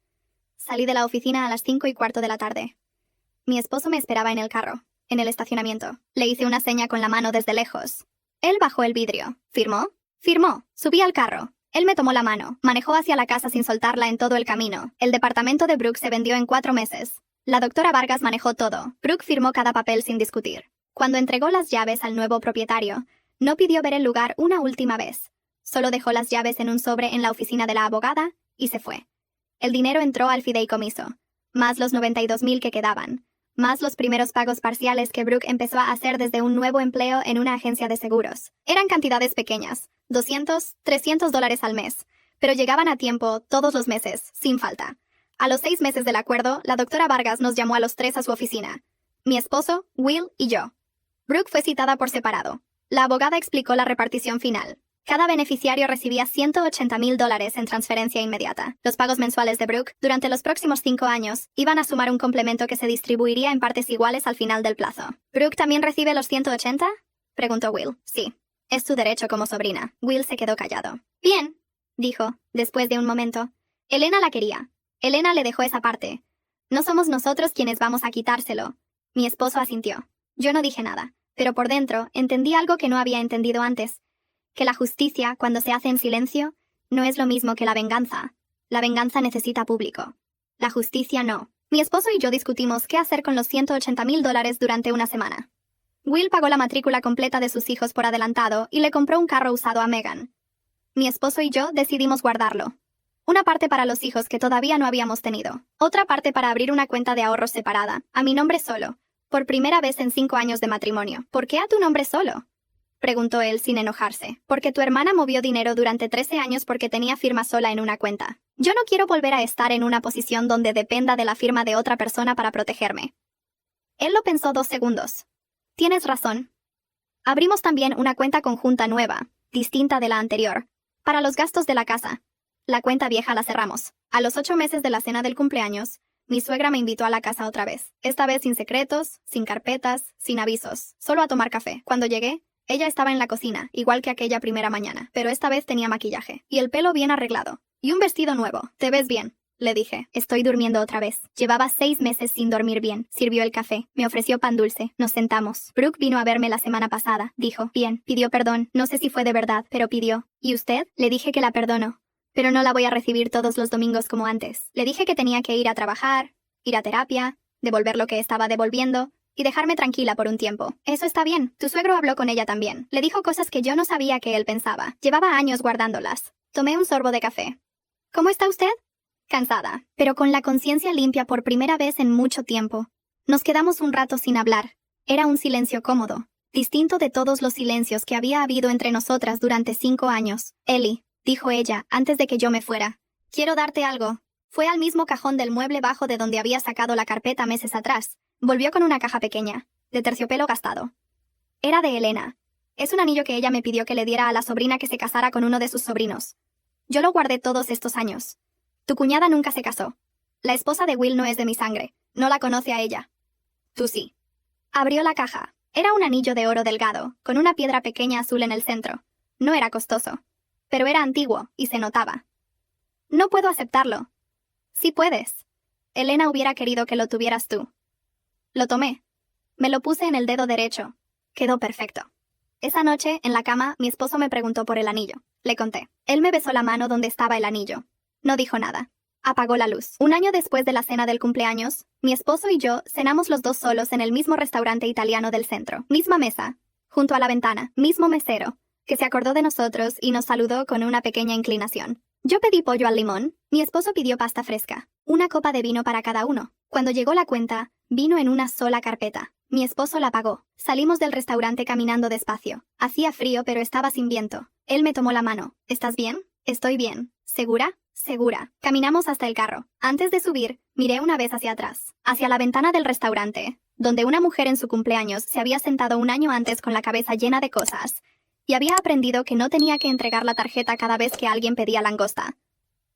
Salí de la oficina a las 5:15 de la tarde. Mi esposo me esperaba en el carro, en el estacionamiento. Le hice una seña con la mano desde lejos. Él bajó el vidrio. ¿Firmó? Firmó. Subí al carro. Él me tomó la mano. Manejó hacia la casa sin soltarla en todo el camino. El departamento de Brooke se vendió en 4 meses. La doctora Vargas manejó todo. Brooke firmó cada papel sin discutir. Cuando entregó las llaves al nuevo propietario, no pidió ver el lugar una última vez. Solo dejó las llaves en un sobre en la oficina de la abogada y se fue. El dinero entró al fideicomiso, más los 92,000 que quedaban, más los primeros pagos parciales que Brooke empezó a hacer desde un nuevo empleo en una agencia de seguros. Eran cantidades pequeñas, $200, $300 al mes, pero llegaban a tiempo todos los meses, sin falta. A los 6 meses del acuerdo, la doctora Vargas nos llamó a los 3 a su oficina. Mi esposo, Will y yo. Brooke fue citada por separado. La abogada explicó la repartición final. Cada beneficiario recibía $180,000 en transferencia inmediata. Los pagos mensuales de Brooke, durante los próximos 5 años, iban a sumar un complemento que se distribuiría en partes iguales al final del plazo. ¿Brooke también recibe los 180? Preguntó Will. Sí. Es su derecho como sobrina. Will se quedó callado. Bien, dijo, después de un momento. Helena la quería. Helena le dejó esa parte. No somos nosotros quienes vamos a quitárselo. Mi esposo asintió. Yo no dije nada, pero por dentro entendí algo que no había entendido antes. Que la justicia, cuando se hace en silencio, no es lo mismo que la venganza. La venganza necesita público. La justicia no. Mi esposo y yo discutimos qué hacer con los $180,000 durante una semana. Will pagó la matrícula completa de sus hijos por adelantado y le compró un carro usado a Megan. Mi esposo y yo decidimos guardarlo. Una parte para los hijos que todavía no habíamos tenido. Otra parte para abrir una cuenta de ahorros separada, a mi nombre solo. Por primera vez en 5 años de matrimonio. ¿Por qué a tu nombre solo? Preguntó él sin enojarse. Porque tu hermana movió dinero durante 13 años porque tenía firma sola en una cuenta. Yo no quiero volver a estar en una posición donde dependa de la firma de otra persona para protegerme. Él lo pensó 2 segundos. Tienes razón. Abrimos también una cuenta conjunta nueva, distinta de la anterior, para los gastos de la casa. La cuenta vieja la cerramos. A los 8 meses de la cena del cumpleaños, mi suegra me invitó a la casa otra vez. Esta vez sin secretos, sin carpetas, sin avisos, solo a tomar café. Cuando llegué, ella estaba en la cocina, igual que aquella primera mañana, pero esta vez tenía maquillaje, y el pelo bien arreglado, y un vestido nuevo. Te ves bien, le dije. Estoy durmiendo otra vez. Llevaba 6 meses sin dormir bien. Sirvió el café. Me ofreció pan dulce. Nos sentamos. Brooke vino a verme la semana pasada. Dijo, bien. Pidió perdón. No sé si fue de verdad, pero pidió. ¿Y usted? Le dije que la perdono. Pero no la voy a recibir todos los domingos como antes. Le dije que tenía que ir a trabajar, ir a terapia, devolver lo que estaba devolviendo y dejarme tranquila por un tiempo. Eso está bien. Tu suegro habló con ella también. Le dijo cosas que yo no sabía que él pensaba. Llevaba años guardándolas. Tomé un sorbo de café. ¿Cómo está usted? Cansada, pero con la conciencia limpia por primera vez en mucho tiempo. Nos quedamos un rato sin hablar. Era un silencio cómodo, distinto de todos los silencios que había habido entre nosotras durante 5 años. Ellie, dijo ella, antes de que yo me fuera. Quiero darte algo. Fue al mismo cajón del mueble bajo de donde había sacado la carpeta meses atrás. Volvió con una caja pequeña, de terciopelo gastado. Era de Elena. Es un anillo que ella me pidió que le diera a la sobrina que se casara con uno de sus sobrinos. Yo lo guardé todos estos años. Tu cuñada nunca se casó. La esposa de Will no es de mi sangre. No la conoce a ella. Tú sí. Abrió la caja. Era un anillo de oro delgado, con una piedra pequeña azul en el centro. No era costoso. Pero era antiguo, y se notaba. No puedo aceptarlo. Sí puedes. Elena hubiera querido que lo tuvieras tú. Lo tomé. Me lo puse en el dedo derecho. Quedó perfecto. Esa noche, en la cama, mi esposo me preguntó por el anillo. Le conté. Él me besó la mano donde estaba el anillo. No dijo nada. Apagó la luz. Un año después de la cena del cumpleaños, mi esposo y yo cenamos los dos solos en el mismo restaurante italiano del centro. Misma mesa, junto a la ventana, mismo mesero, que se acordó de nosotros y nos saludó con una pequeña inclinación. Yo pedí pollo al limón, mi esposo pidió pasta fresca, una copa de vino para cada uno. Cuando llegó la cuenta, vino en una sola carpeta. Mi esposo la pagó. Salimos del restaurante caminando despacio. Hacía frío, pero estaba sin viento. Él me tomó la mano. ¿Estás bien? Estoy bien. ¿Segura? Segura. Caminamos hasta el carro. Antes de subir, miré una vez hacia atrás, hacia la ventana del restaurante, donde una mujer en su cumpleaños se había sentado un año antes con la cabeza llena de cosas, y había aprendido que no tenía que entregar la tarjeta cada vez que alguien pedía langosta.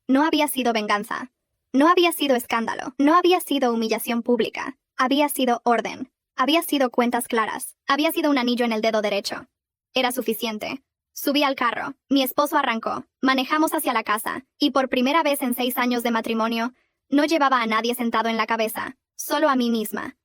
No había sido venganza. No había sido escándalo. No había sido humillación pública. Había sido orden. Había sido cuentas claras. Había sido un anillo en el dedo derecho. Era suficiente. Subí al carro. Mi esposo arrancó. Manejamos hacia la casa. Y por primera vez en 6 años de matrimonio, no llevaba a nadie sentado en la cabeza. Solo a mí misma.